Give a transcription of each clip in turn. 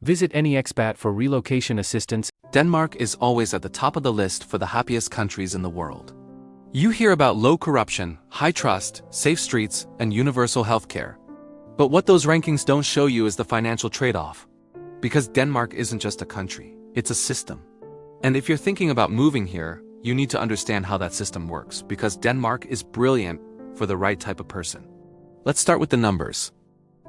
Visit AnyExpat for relocation assistance. Denmark is always at the top of the list for the happiest countries in the world. You hear about low corruption, high trust, safe streets, and universal healthcare. But what those rankings don't show you is the financial trade-off. Because Denmark isn't just a country, it's a system. And if you're thinking about moving here, you need to understand how that system works, because Denmark is brilliant for the right type of person. Let's start with the numbers.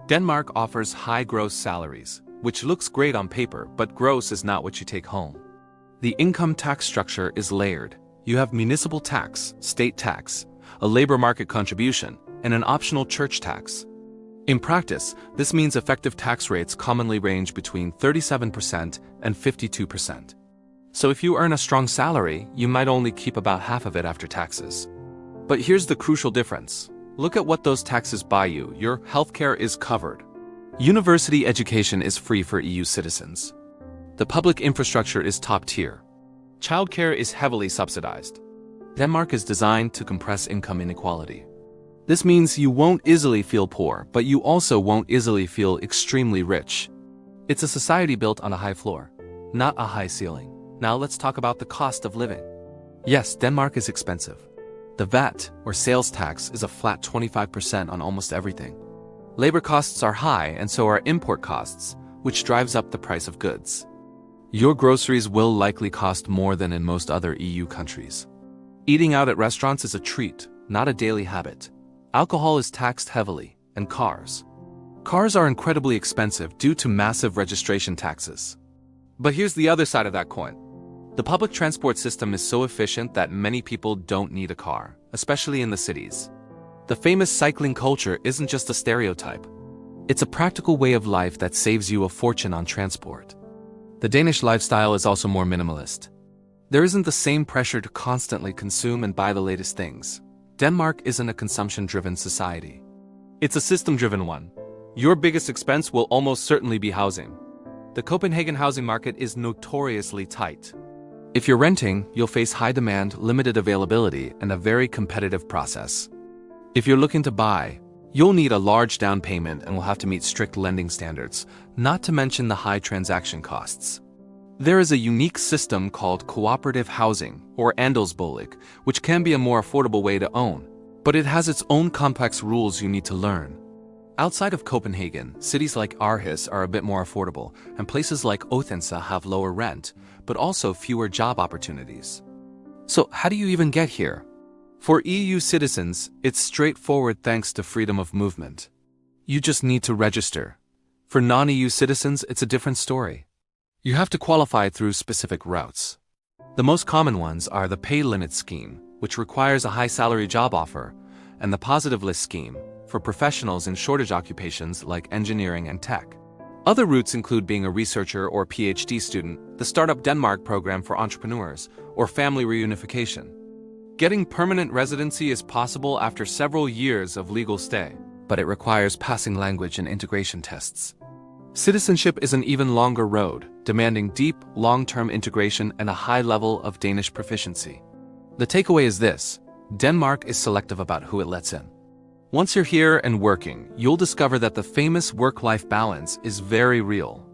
Denmark offers high gross salaries, which looks great on paper, but gross is not what you take home. The income tax structure is layered. You have municipal tax, state tax, a labor market contribution, and an optional church tax. In practice, this means effective tax rates commonly range between 37% and 52%. So if you earn a strong salary, you might only keep about half of it after taxes. But here's the crucial difference. Look at what those taxes buy you. Your healthcare is covered. University education is free for EU citizens. The public infrastructure is top tier. Childcare is heavily subsidized. Denmark is designed to compress income inequality. This means you won't easily feel poor, but you also won't easily feel extremely rich. It's a society built on a high floor, not a high ceiling. Now let's talk about the cost of living. Yes, Denmark is expensive. The VAT, or sales tax, is a flat 25% on almost everything. Labor costs are high, and so are import costs, which drives up the price of goods. Your groceries will likely cost more than in most other EU countries. Eating out at restaurants is a treat, not a daily habit. Alcohol is taxed heavily, and cars. Cars are incredibly expensive due to massive registration taxes. But here's the other side of that coin. The public transport system is so efficient that many people don't need a car, especially in the cities. The famous cycling culture isn't just a stereotype. It's a practical way of life that saves you a fortune on transport. The Danish lifestyle is also more minimalist. There isn't the same pressure to constantly consume and buy the latest things. Denmark isn't a consumption-driven society. It's a system-driven one. Your biggest expense will almost certainly be housing. The Copenhagen housing market is notoriously tight. If you're renting, you'll face high demand, limited availability, and a very competitive process. If you're looking to buy, you'll need a large down payment and will have to meet strict lending standards, not to mention the high transaction costs. There is a unique system called cooperative housing, or andelsbolig, which can be a more affordable way to own, but it has its own complex rules you need to learn. Outside of Copenhagen, cities like Aarhus are a bit more affordable, and places like Odense have lower rent, but also fewer job opportunities. So how do you even get here? For EU citizens, it's straightforward thanks to freedom of movement. You just need to register. For non-EU citizens, it's a different story. You have to qualify through specific routes. The most common ones are the pay limit scheme, which requires a high salary job offer, and the positive list scheme, for professionals in shortage occupations like engineering and tech. Other routes include being a researcher or PhD student, the Startup Denmark program for entrepreneurs, or family reunification. Getting permanent residency is possible after several years of legal stay, but it requires passing language and integration tests. Citizenship is an even longer road, demanding deep, long-term integration and a high level of Danish proficiency. The takeaway is this: Denmark is selective about who it lets in. Once you're here and working, you'll discover that the famous work-life balance is very real.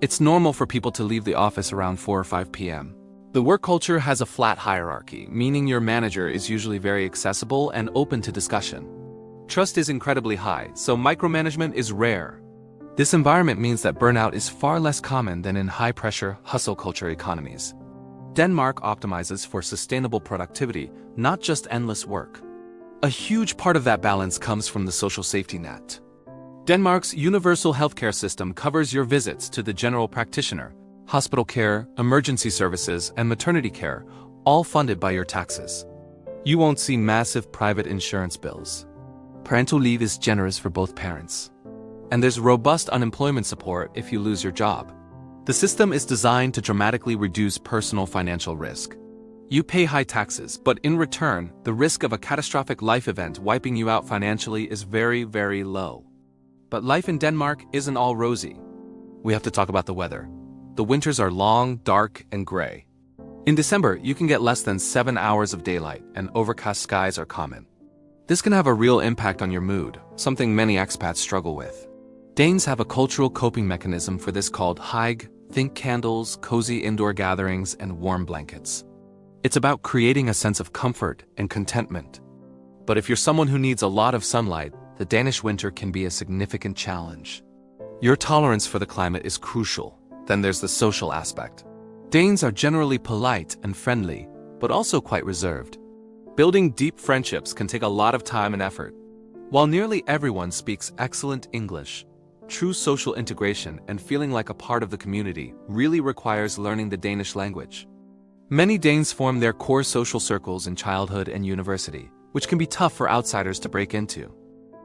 It's normal for people to leave the office around 4 or 5 p.m. The work culture has a flat hierarchy, meaning your manager is usually very accessible and open to discussion. Trust is incredibly high, so micromanagement is rare. This environment means that burnout is far less common than in high-pressure, hustle culture economies. Denmark optimizes for sustainable productivity, not just endless work. A huge part of that balance comes from the social safety net. Denmark's universal healthcare system covers your visits to the general practitioner, hospital care, emergency services, and maternity care, all funded by your taxes. You won't see massive private insurance bills. Parental leave is generous for both parents. And there's robust unemployment support if you lose your job. The system is designed to dramatically reduce personal financial risk. You pay high taxes, but in return, the risk of a catastrophic life event wiping you out financially is very, very low. But life in Denmark isn't all rosy. We have to talk about the weather. The winters are long, dark, and gray. In December, you can get less than 7 hours of daylight, and overcast skies are common. This can have a real impact on your mood, something many expats struggle with. Danes have a cultural coping mechanism for this called hygge, think candles, cozy indoor gatherings, and warm blankets. It's about creating a sense of comfort and contentment. But if you're someone who needs a lot of sunlight, the Danish winter can be a significant challenge. Your tolerance for the climate is crucial. Then there's the social aspect. Danes are generally polite and friendly, but also quite reserved. Building deep friendships can take a lot of time and effort. While nearly everyone speaks excellent English, true social integration and feeling like a part of the community really requires learning the Danish language. Many Danes form their core social circles in childhood and university, which can be tough for outsiders to break into.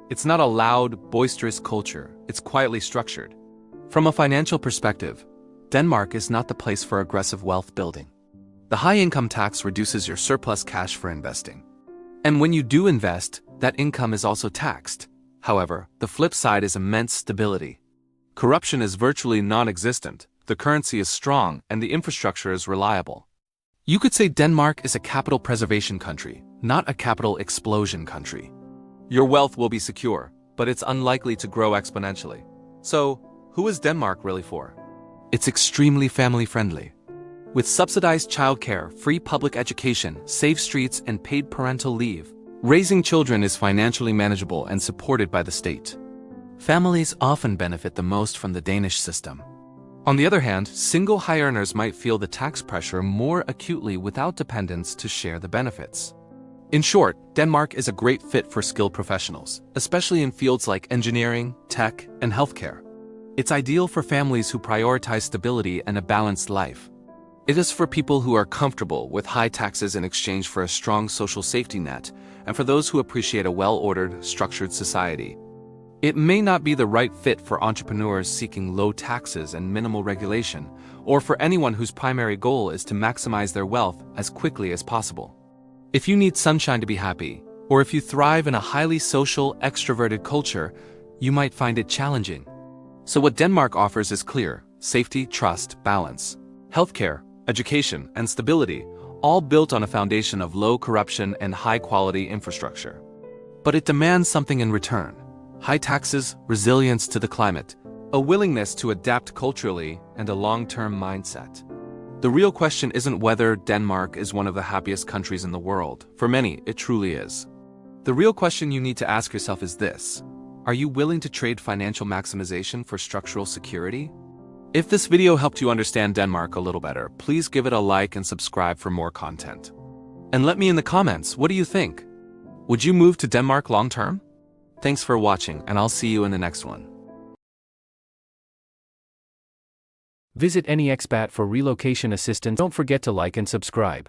It's not a loud, boisterous culture, it's quietly structured. From a financial perspective, Denmark is not the place for aggressive wealth building. The high income tax reduces your surplus cash for investing. And when you do invest, that income is also taxed. However, the flip side is immense stability. Corruption is virtually non-existent, the currency is strong, and the infrastructure is reliable. You could say Denmark is a capital preservation country, not a capital explosion country. Your wealth will be secure, but it's unlikely to grow exponentially. So, who is Denmark really for? It's extremely family-friendly. With subsidized childcare, free public education, safe streets, and paid parental leave, raising children is financially manageable and supported by the state. Families often benefit the most from the Danish system. On the other hand, single high earners might feel the tax pressure more acutely without dependents to share the benefits. In short, Denmark is a great fit for skilled professionals, especially in fields like engineering, tech, and healthcare. It's ideal for families who prioritize stability and a balanced life. It is for people who are comfortable with high taxes in exchange for a strong social safety net, and for those who appreciate a well-ordered, structured society. It may not be the right fit for entrepreneurs seeking low taxes and minimal regulation, or for anyone whose primary goal is to maximize their wealth as quickly as possible. If you need sunshine to be happy, or if you thrive in a highly social, extroverted culture, you might find it challenging. So what Denmark offers is clear: safety, trust, balance, healthcare, education, and stability, all built on a foundation of low corruption and high-quality infrastructure. But it demands something in return: high taxes, resilience to the climate, a willingness to adapt culturally, and a long-term mindset. The real question isn't whether Denmark is one of the happiest countries in the world. For many, it truly is. The real question you need to ask yourself is this: are you willing to trade financial maximization for structural security? If this video helped you understand Denmark a little better, please give it a like and subscribe for more content. And let me in the comments, what do you think? Would you move to Denmark long term? Thanks for watching, and I'll see you in the next one. Visit AnyExpat for relocation assistance. Don't forget to like and subscribe.